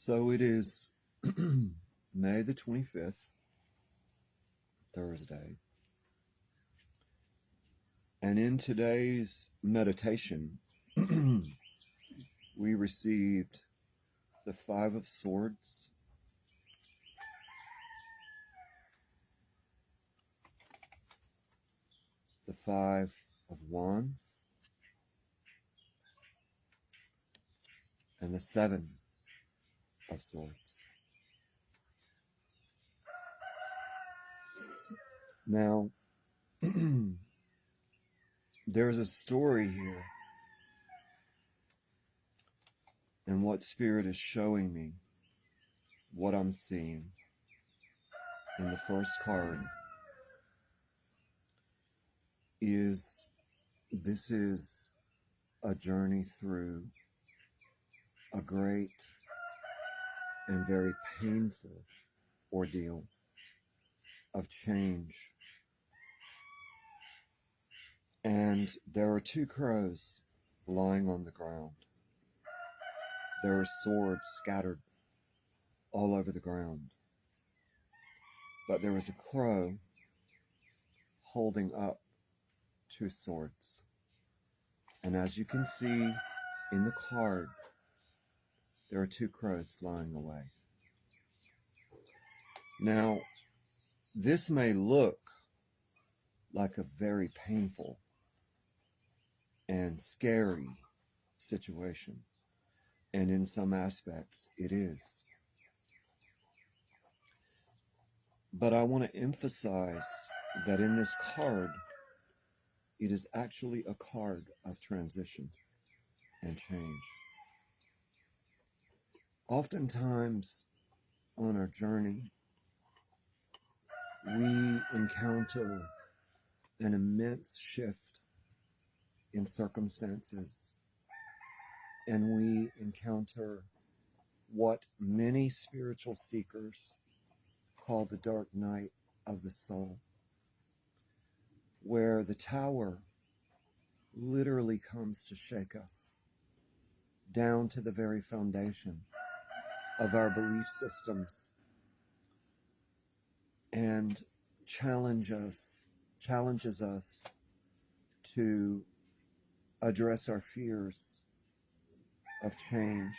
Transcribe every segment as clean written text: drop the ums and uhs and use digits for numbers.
So it is May the 25th, Thursday. And in today's meditation, we received the Five of Swords, the Five of Wands, and the Seven of Swords. Now, there's a story here, and what Spirit is showing me, what I'm seeing in the first card is this is a journey through a great and very painful ordeal of change. And there are two crows lying on the ground. There are swords scattered all over the ground. But there is a crow holding up two swords. And as you can see in the card, there are two crows flying away. Now, this may look like a very painful and scary situation, and in some aspects it is. But I want to emphasize that in this card, it is actually a card of transition and change. Oftentimes on our journey, we encounter an immense shift in circumstances, and we encounter what many spiritual seekers call the dark night of the soul, where the tower literally comes to shake us down to the very foundation of our belief systems and challenges us to address our fears of change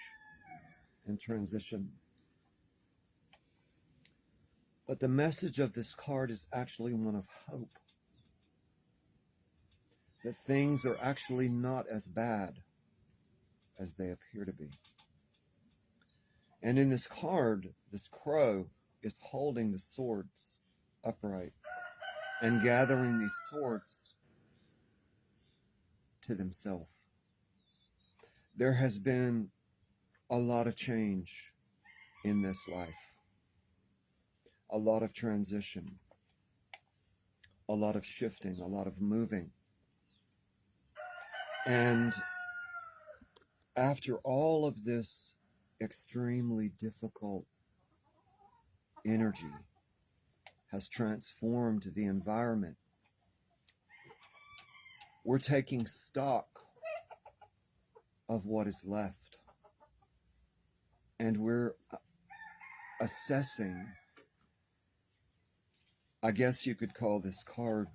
and transition. But the message of this card is actually one of hope, that things are actually not as bad as they appear to be. And in this card, this crow is holding the swords upright and gathering these swords to themselves. There has been a lot of change in this life, a lot of transition, a lot of shifting, a lot of moving. And after all of this extremely difficult energy has transformed the environment, we're taking stock of what is left, and we're assessing, I guess you could call this card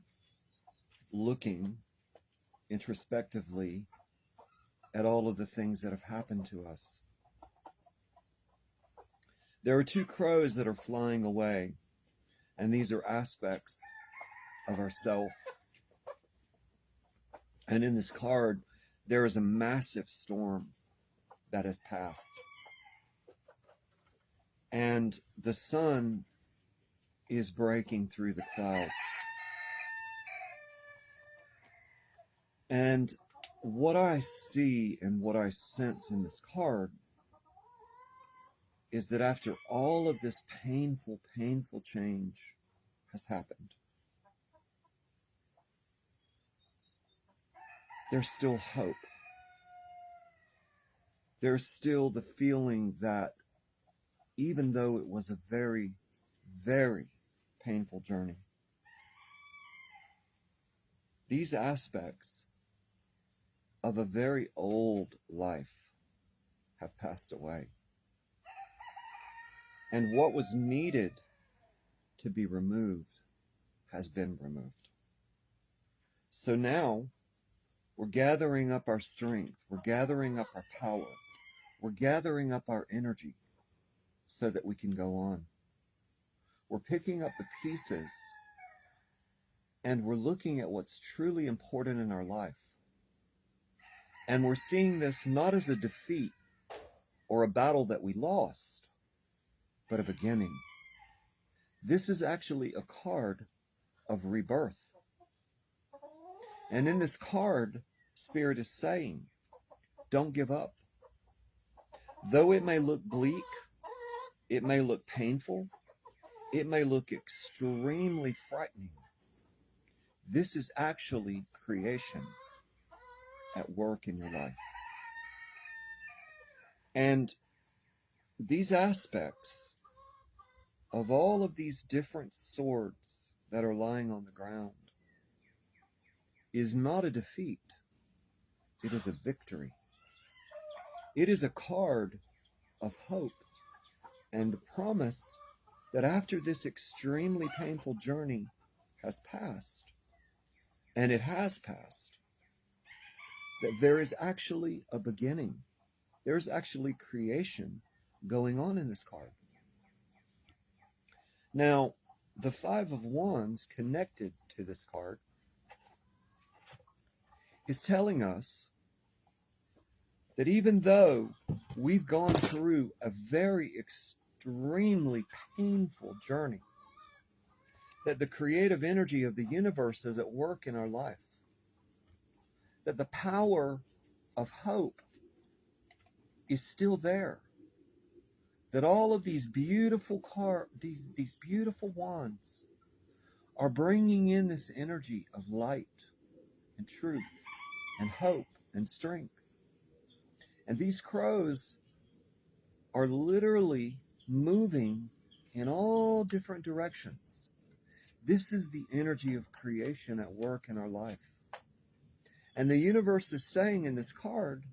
looking introspectively at all of the things that have happened to us. There are two crows that are flying away, and these are aspects of ourself. And in this card, there is a massive storm that has passed. And the sun is breaking through the clouds. And what I see and what I sense in this card is that after all of this painful change has happened, there's still hope. There's still the feeling that even though it was a very, very painful journey, these aspects of a very old life have passed away. And what was needed to be removed has been removed. So now we're gathering up our strength, we're gathering up our power, we're gathering up our energy so that we can go on. We're picking up the pieces and we're looking at what's truly important in our life. And we're seeing this not as a defeat or a battle that we lost, but a beginning. This is actually a card of rebirth. And in this card, Spirit is saying, don't give up. Though it may look bleak, it may look painful, it may look extremely frightening. This is actually creation at work in your life. And these aspects of all of these different swords that are lying on the ground is not a defeat. It is a victory. It is a card of hope and promise that after this extremely painful journey has passed, and it has passed, that there is actually a beginning. There's actually creation going on in this card. Now, the Five of Wands connected to this card is telling us that even though we've gone through a very extremely painful journey, that the creative energy of the universe is at work in our life, that the power of hope is still there, that all of these beautiful these beautiful wands are bringing in this energy of light and truth and hope and strength. And these crows are literally moving in all different directions. This is the energy of creation at work in our life. And the universe is saying in this card,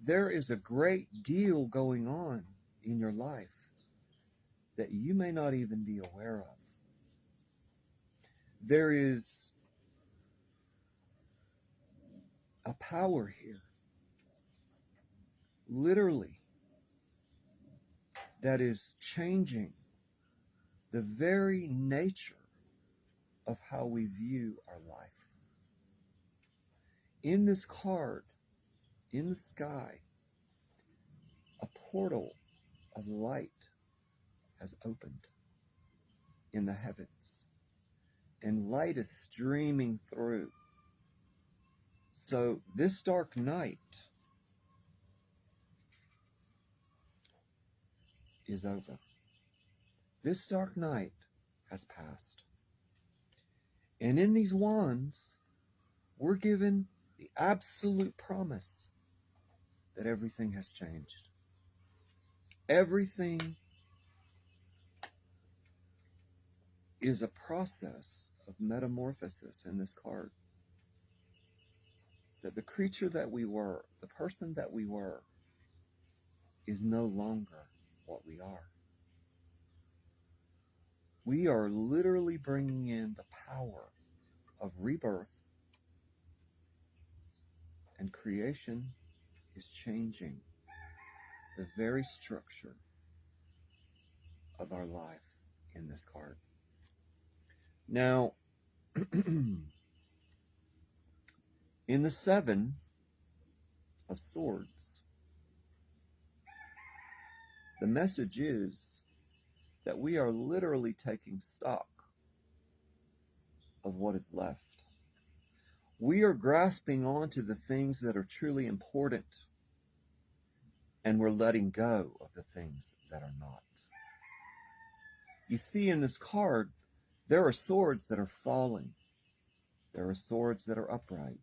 there is a great deal going on in your life that you may not even be aware of. There is a power here, literally, that is changing the very nature of how we view our life. In this card, in the sky, a portal of light has opened in the heavens, and light is streaming through. So this dark night is over. This dark night has passed. And in these wands, we're given the absolute promise that everything has changed. Everything is a process of metamorphosis in this card. That the creature that we were, the person that we were, is no longer what we are. We are literally bringing in the power of rebirth, and creation is changing the very structure of our life in this card. Now, in the Seven of Swords, the message is that we are literally taking stock of what is left. We are grasping onto the things that are truly important, and we're letting go of the things that are not. You see in this card, there are swords that are falling. There are swords that are upright.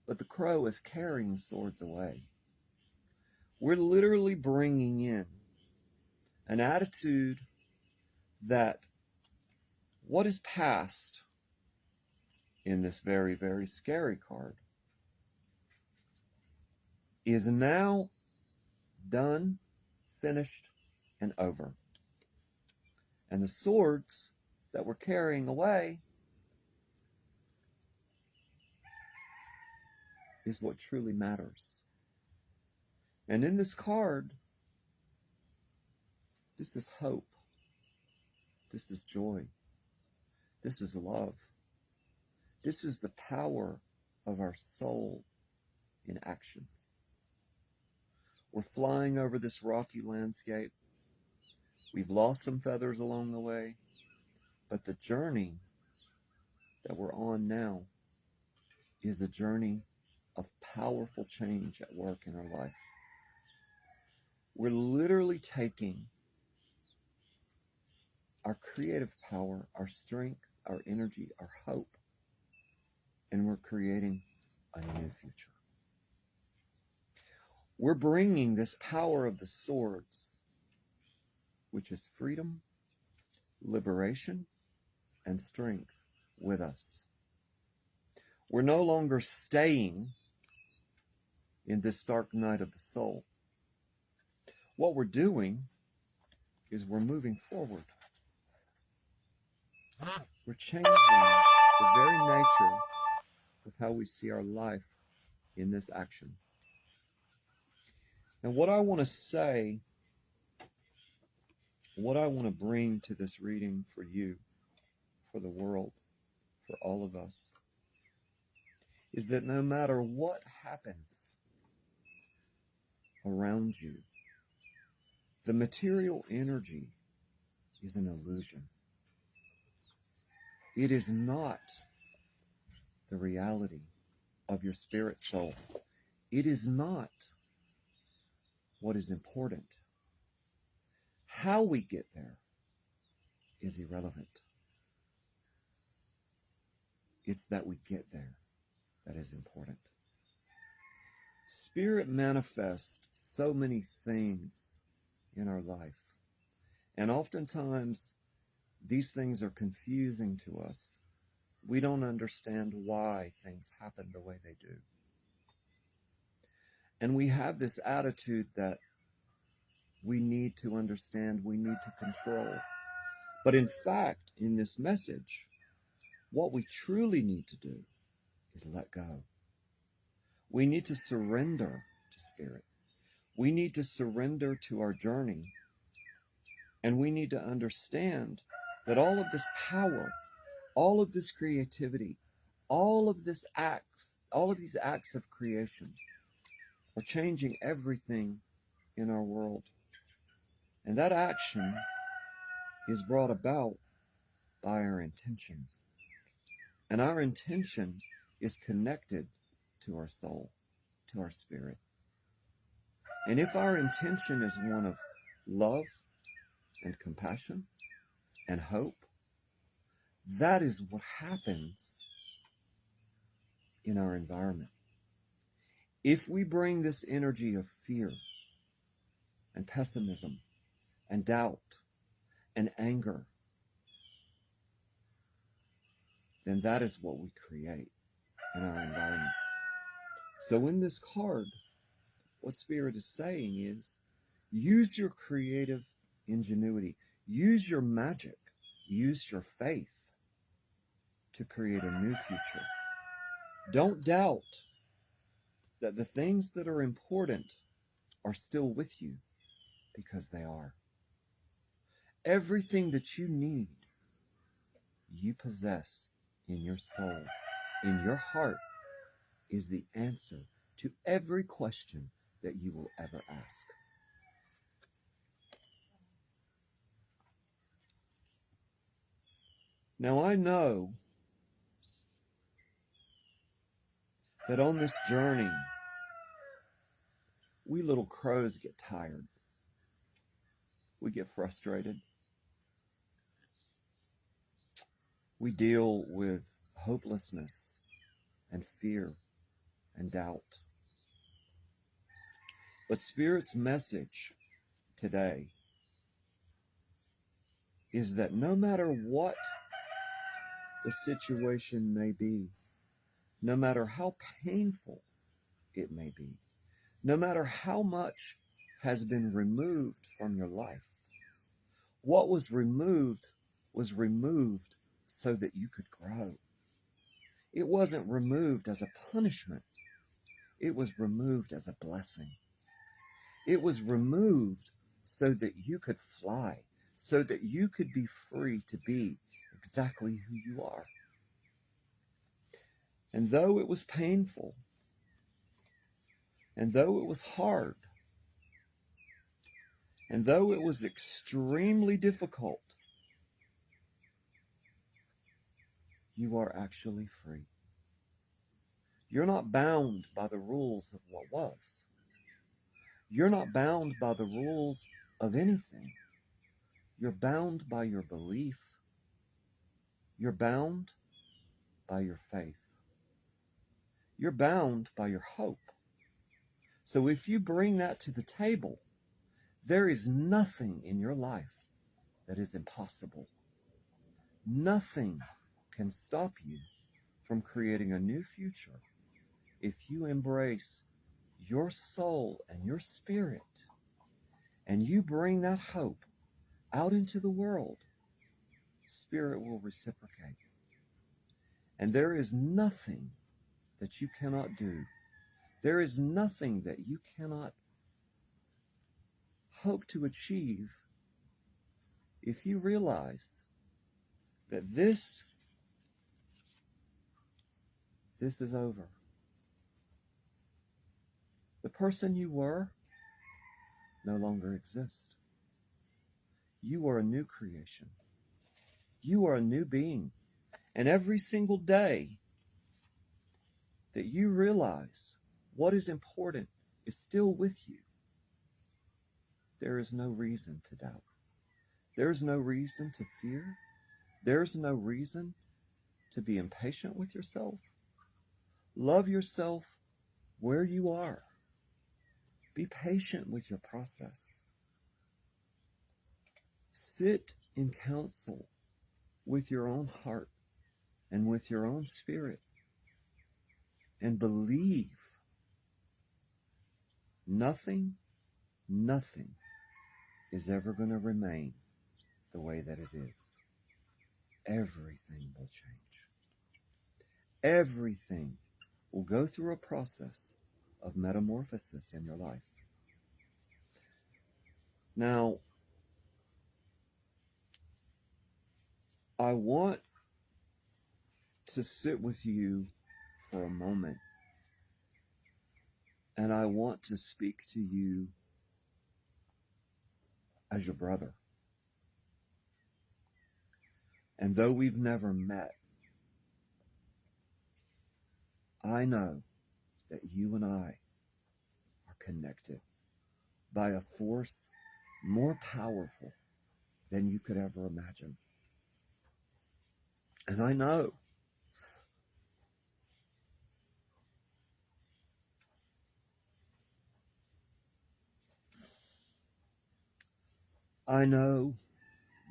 But the crow is carrying swords away. We're literally bringing in an attitude that what is past in this very, very scary card is now done, finished, and over. And the swords that we're carrying away is what truly matters. And in this card, this is hope. This is joy. This is love. This is the power of our soul in action. We're flying over this rocky landscape. We've lost some feathers along the way, but the journey that we're on now is a journey of powerful change at work in our life. We're literally taking our creative power, our strength, our energy, our hope, and we're creating a new future. We're bringing this power of the swords, which is freedom, liberation, and strength, with us. We're no longer staying in this dark night of the soul. What we're doing is we're moving forward. We're changing the very nature of how we see our life in this action. And what I want to say, what I want to bring to this reading for you, for the world, for all of us, is that no matter what happens around you, the material energy is an illusion. It is not the reality of your spirit soul. It is not what is important. How we get there is irrelevant. It's that we get there that is important. Spirit manifests so many things in our life, and oftentimes these things are confusing to us. We don't understand why things happen the way they do. And we have this attitude that we need to understand, we need to control. But in fact, in this message, what we truly need to do is let go. We need to surrender to Spirit. We need to surrender to our journey. And we need to understand that all of this power, all of this creativity, all of these acts of creation are changing everything in our world. And that action is brought about by our intention. And our intention is connected to our soul, to our spirit. And if our intention is one of love and compassion and hope, that is what happens in our environment. If we bring this energy of fear and pessimism and doubt and anger, then that is what we create in our environment. So in this card, what Spirit is saying is, use your creative ingenuity, use your magic, use your faith to create a new future. Don't doubt that the things that are important are still with you, because they are. Everything that you need, you possess in your soul, in your heart, is the answer to every question that you will ever ask. Now I know that on this journey, we little crows get tired. We get frustrated. We deal with hopelessness and fear and doubt. But Spirit's message today is that no matter what the situation may be, no matter how painful it may be, no matter how much has been removed from your life, What was removed so that you could grow. It wasn't removed as a punishment. It was removed as a blessing. It was removed so that you could fly, so that you could be free to be exactly who you are. And though it was painful, and though it was hard, and though it was extremely difficult, you are actually free. You're not bound by the rules of what was. You're not bound by the rules of anything. You're bound by your belief. You're bound by your faith. You're bound by your hope. So if you bring that to the table, there is nothing in your life that is impossible. Nothing can stop you from creating a new future if you embrace your soul and your spirit and you bring that hope out into the world. Spirit will reciprocate. And there is nothing that you cannot do. There is nothing that you cannot hope to achieve if you realize that this is over. The person you were no longer exists. You are a new creation. You are a new being. And every single day that you realize what is important is still with you, there is no reason to doubt. There is no reason to fear. There is no reason to be impatient with yourself. Love yourself where you are. Be patient with your process. Sit in counsel with your own heart and with your own spirit and believe nothing is ever going to remain the way that it is. Everything will change. Everything will go through a process of metamorphosis in your life. Now, I want to sit with you for a moment, and I want to speak to you as your brother. And though we've never met, I know that you and I are connected by a force more powerful than you could ever imagine. And I know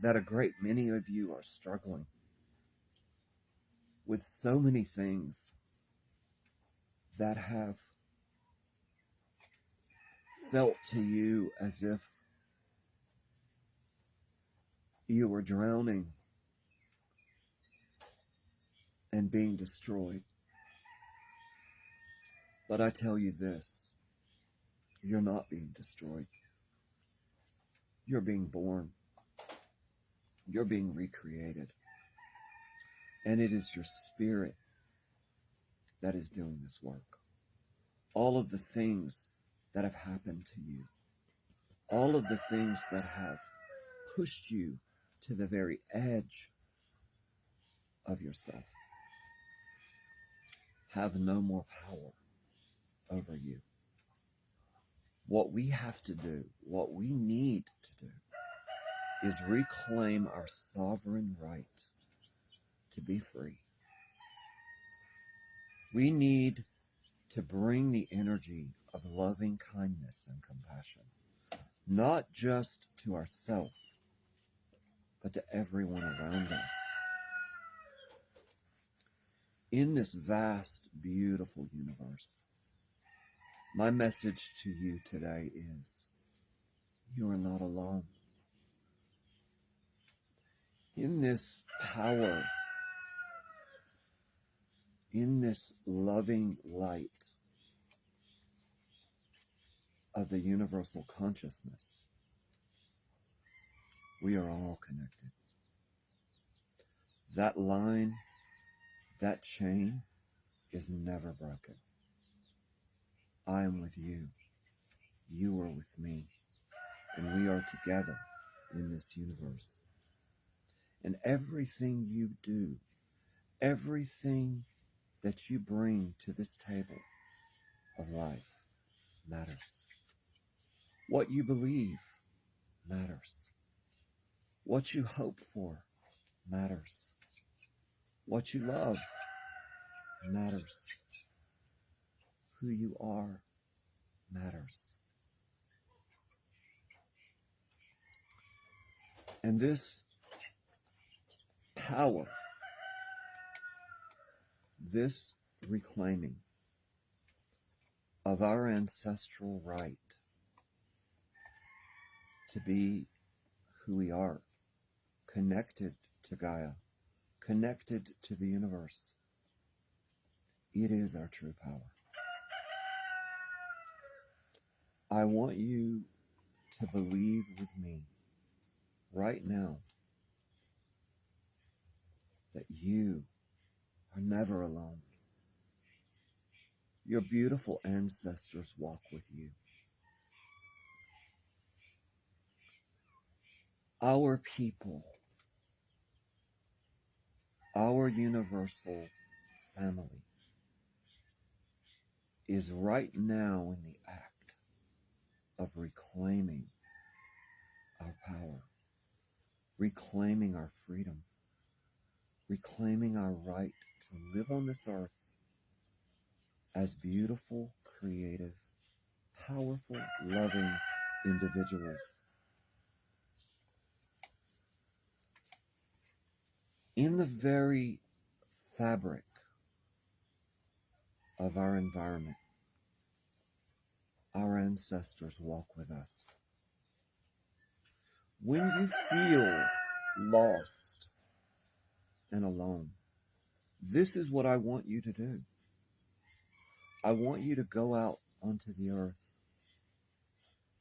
that a great many of you are struggling with so many things that have felt to you as if you were drowning and being destroyed. But I tell you this, you're not being destroyed. You're being born. You're being recreated. And it is your spirit that is doing this work. All of the things that have happened to you, all of the things that have pushed you to the very edge of yourself have no more power over you. What we have to do, what we need to do, is reclaim our sovereign right to be free. We need to bring the energy of loving kindness and compassion, not just to ourselves, but to everyone around us. In this vast, beautiful universe, my message to you today is, you are not alone. in this power, in this loving light of the universal consciousness, we are all connected. That line, that chain is never broken. I am with you. You are with me. And we are together in this universe. And everything you do, everything that you bring to this table of life matters. What you believe matters. What you hope for matters. What you love matters. Who you are matters. And this power, this reclaiming of our ancestral right to be who we are, connected to Gaia, connected to the universe, it is our true power. I want you to believe with me right now that you are never alone. Your beautiful ancestors walk with you. Our people, our universal family is right now in the act of reclaiming our power, reclaiming our freedom, reclaiming our right to live on this earth as beautiful, creative, powerful, loving individuals. In the very fabric of our environment, our ancestors walk with us. When you feel lost and alone, this is what I want you to do. I want you to go out onto the earth,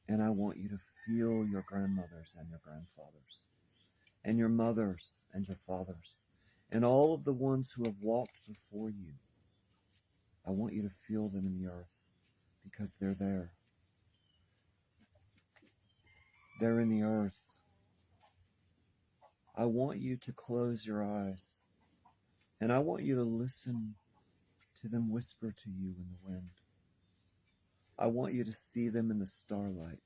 and I want you to feel your grandmothers and your grandfathers, and your mothers and your fathers, and all of the ones who have walked before you. I want you to feel them in the earth because they're there. They're in the earth. I want you to close your eyes, and I want you to listen to them whisper to you in the wind. I want you to see them in the starlight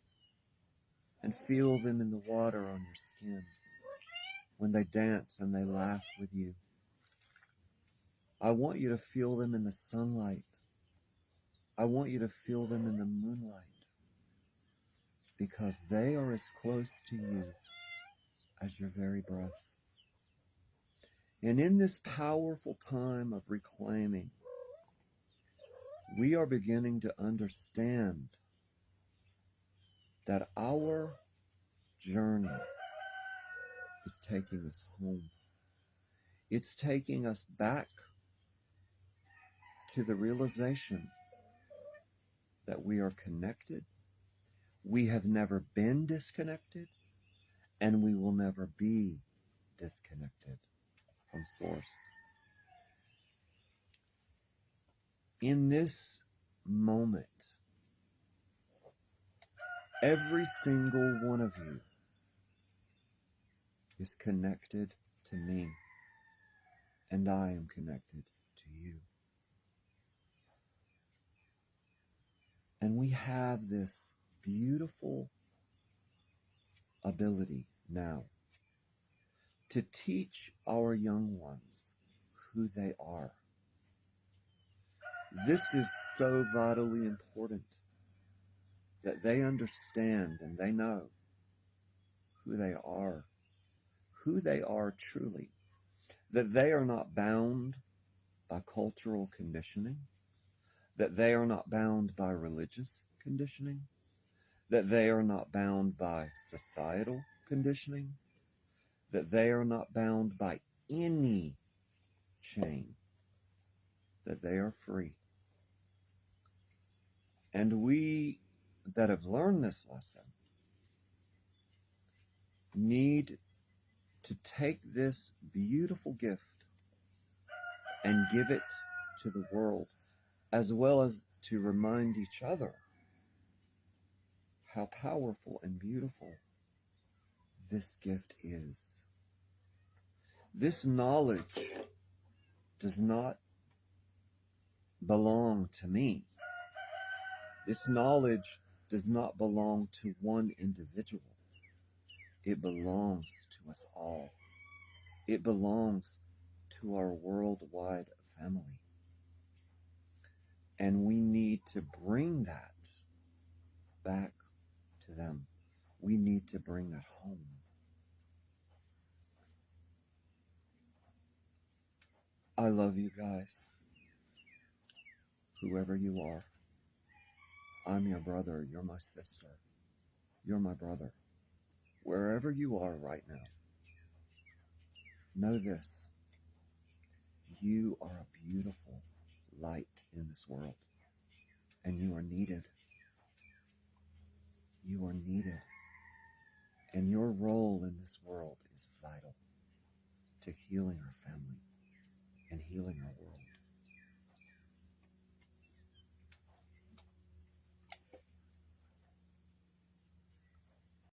and feel them in the water on your skin when they dance and they laugh with you. I want you to feel them in the sunlight. I want you to feel them in the moonlight because they are as close to you as your very breath. And in this powerful time of reclaiming, we are beginning to understand that our journey is taking us home. It's taking us back to the realization that we are connected. We have never been disconnected, and we will never be disconnected from Source. In this moment, every single one of you is connected to me, and I am connected to you. And we have this beautiful ability now to teach our young ones who they are. This is so vitally important that they understand and they know who they are truly, that they are not bound by cultural conditioning, that they are not bound by religious conditioning, that they are not bound by societal conditioning, that they are not bound by any chain, that they are free. And we that have learned this lesson need to take this beautiful gift and give it to the world, as well as to remind each other how powerful and beautiful this gift is. This knowledge does not belong to me. This knowledge does not belong to one individual. It belongs to us all. It belongs to our worldwide family. And we need to bring that back to them. We need to bring that home. I love you guys. Whoever you are. I'm your brother. You're my sister. You're my brother. Wherever you are right now, know this. You are a beautiful light in this world. And you are needed. You are needed. And your role in this world is vital to healing our family and healing our world.